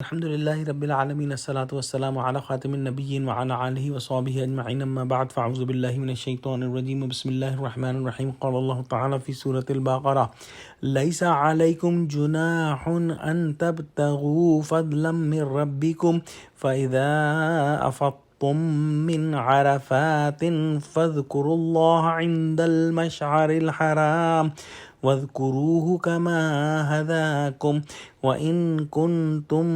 الحمدللہ رب العالمین الصلاۃ والسلام علی خاتم النبیین وعلی آلہ وصحبہ اجمعین اما بعد فاعوذ باللہ من الشیطان الرجیم بسم اللہ الرحمن الرحیم قال اللہ تعالی فی سورۃ البقرہ لیس علیکم جناح ان تبتغوا فضلا من ربکم فاذا افضتم من عرفات فاذکروا اللہ عند المشعر الحرام واذکروہ کما ہداکم وَإِن كُنتم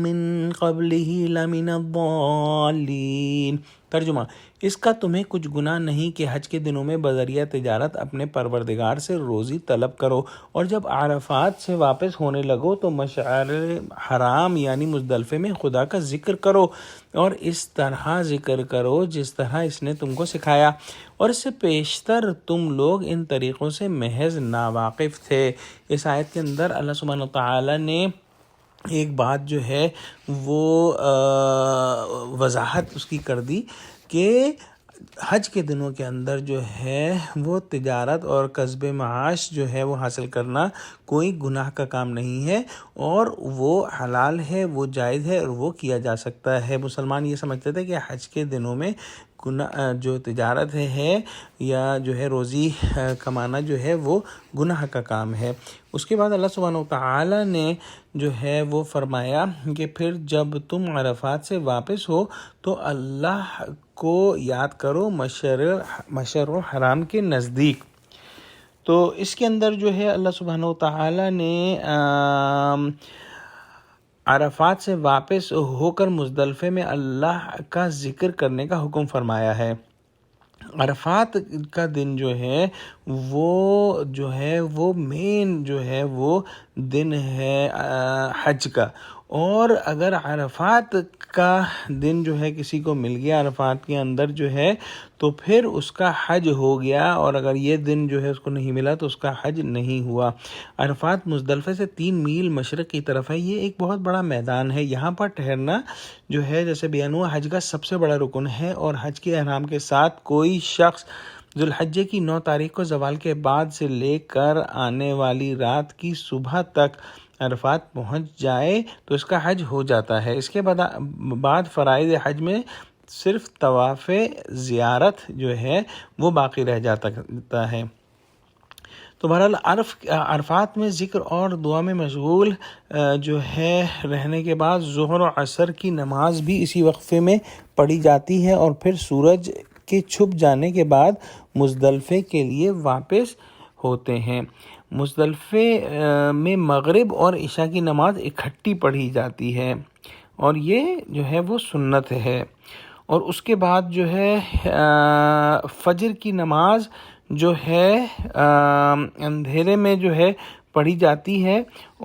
من قبلہ لمن الضالین۔ ترجمہ: اس کا تمہیں کچھ گناہ نہیں کہ حج کے دنوں میں بذریعہ تجارت اپنے پروردگار سے روزی طلب کرو، اور جب عرفات سے واپس ہونے لگو تو مشعر حرام یعنی مزدلفے میں خدا کا ذکر کرو، اور اس طرح ذکر کرو جس طرح اس نے تم کو سکھایا، اور اس سے پیشتر تم لوگ ان طریقوں سے محض ناواقف تھے۔ اس آیت کے اندر اللہ سبحانہ وتعالی نے ایک بات جو ہے وہ وضاحت اس کی کر دی کہ حج کے دنوں کے اندر جو ہے وہ تجارت اور کسب معاش جو ہے وہ حاصل کرنا کوئی گناہ کا کام نہیں ہے، اور وہ حلال ہے، وہ جائز ہے، اور وہ کیا جا سکتا ہے۔ مسلمان یہ سمجھتے تھے کہ حج کے دنوں میں جو تجارت ہے یا جو ہے روزی کمانا جو ہے وہ گناہ کا کام ہے۔ اس کے بعد اللہ سبحانہ وتعالی نے جو ہے وہ فرمایا کہ پھر جب تم عرفات سے واپس ہو تو اللہ کو یاد کرو مشعر الحرام کے نزدیک۔ تو اس کے اندر جو ہے اللہ سبحانہ وتعالی نے عرفات سے واپس ہو کر مزدلفے میں اللہ کا ذکر کرنے کا حکم فرمایا ہے۔ عرفات کا دن جو ہے وہ مین جو ہے وہ دن ہے حج کا، اور اگر عرفات کا دن جو ہے کسی کو مل گیا عرفات کے اندر جو ہے تو پھر اس کا حج ہو گیا، اور اگر یہ دن جو ہے اس کو نہیں ملا تو اس کا حج نہیں ہوا۔ عرفات مزدلفے سے 3 میل مشرق کی طرف ہے۔ یہ ایک بہت بڑا میدان ہے، یہاں پر ٹھہرنا جو ہے جیسے بیان ہوا حج کا سب سے بڑا رکن ہے، اور حج کے احرام کے ساتھ کوئی شخص ذوالحجہ کی 9 تاریخ کو زوال کے بعد سے لے کر آنے والی رات کی صبح تک عرفات پہنچ جائے تو اس کا حج ہو جاتا ہے۔ اس کے بعد فرائض حج میں صرف طواف زیارت جو ہے وہ باقی رہ جاتا ہے۔ تو بہرحال عرفات میں ذکر اور دعا میں مشغول جو ہے رہنے کے بعد ظہر و عصر کی نماز بھی اسی وقفے میں پڑھی جاتی ہے، اور پھر سورج کے چھپ جانے کے بعد مزدلفے کے لیے واپس ہوتے ہیں۔ مزدلفے میں مغرب اور عشاء کی نماز اکٹھی پڑھی جاتی ہے، اور یہ جو ہے وہ سنت ہے، اور اس کے بعد جو ہے فجر کی نماز جو ہے اندھیرے میں جو ہے پڑھی جاتی ہے،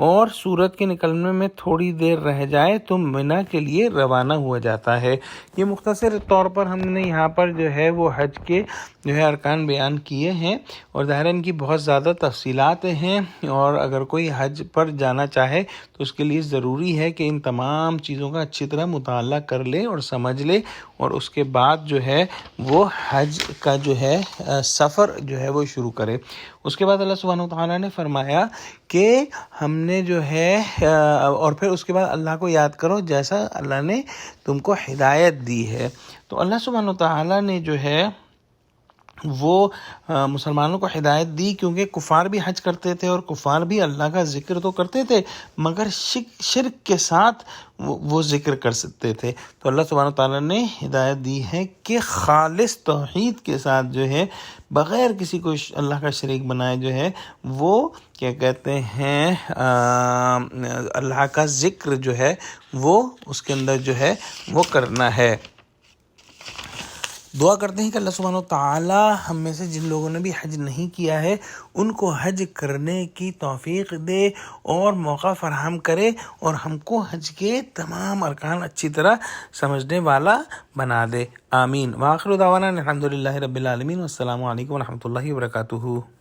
اور سورج کے نکلنے میں تھوڑی دیر رہ جائے تو منی کے لیے روانہ ہوا جاتا ہے۔ یہ مختصر طور پر ہم نے یہاں پر جو ہے وہ حج کے جو ہے ارکان بیان کیے ہیں، اور ظاہر ان کی بہت زیادہ تفصیلات ہیں، اور اگر کوئی حج پر جانا چاہے تو اس کے لیے ضروری ہے کہ ان تمام چیزوں کا اچھی طرح مطالعہ کر لے اور سمجھ لے، اور اس کے بعد جو ہے وہ حج کا جو ہے سفر جو ہے وہ شروع کرے۔ اس کے بعد اللہ سبحانہ وتعالی نے فرمایا کہ ہم نے جو ہے اور پھر اس کے بعد اللہ کو یاد کرو جیسا اللہ نے تم کو ہدایت دی ہے۔ تو اللہ سبحانہ وتعالی نے جو ہے وہ مسلمانوں کو ہدایت دی، کیونکہ کفار بھی حج کرتے تھے اور کفار بھی اللہ کا ذکر تو کرتے تھے مگر شرک کے ساتھ وہ ذکر کر سکتے تھے۔ تو اللہ سبحانہ تعالیٰ نے ہدایت دی ہے کہ خالص توحید کے ساتھ جو ہے بغیر کسی کو اللہ کا شریک بنائے جو ہے وہ کیا کہتے ہیں اللہ کا ذکر جو ہے وہ اس کے اندر جو ہے وہ کرنا ہے۔ دعا کرتے ہیں کہ اللہ سبحانہ وتعالی ہم میں سے جن لوگوں نے بھی حج نہیں کیا ہے ان کو حج کرنے کی توفیق دے اور موقع فراہم کرے، اور ہم کو حج کے تمام ارکان اچھی طرح سمجھنے والا بنا دے، آمین۔ وآخر دعوانا الحمدللہ رب العالمین، والسلام علیکم ورحمۃ اللہ وبرکاتہ۔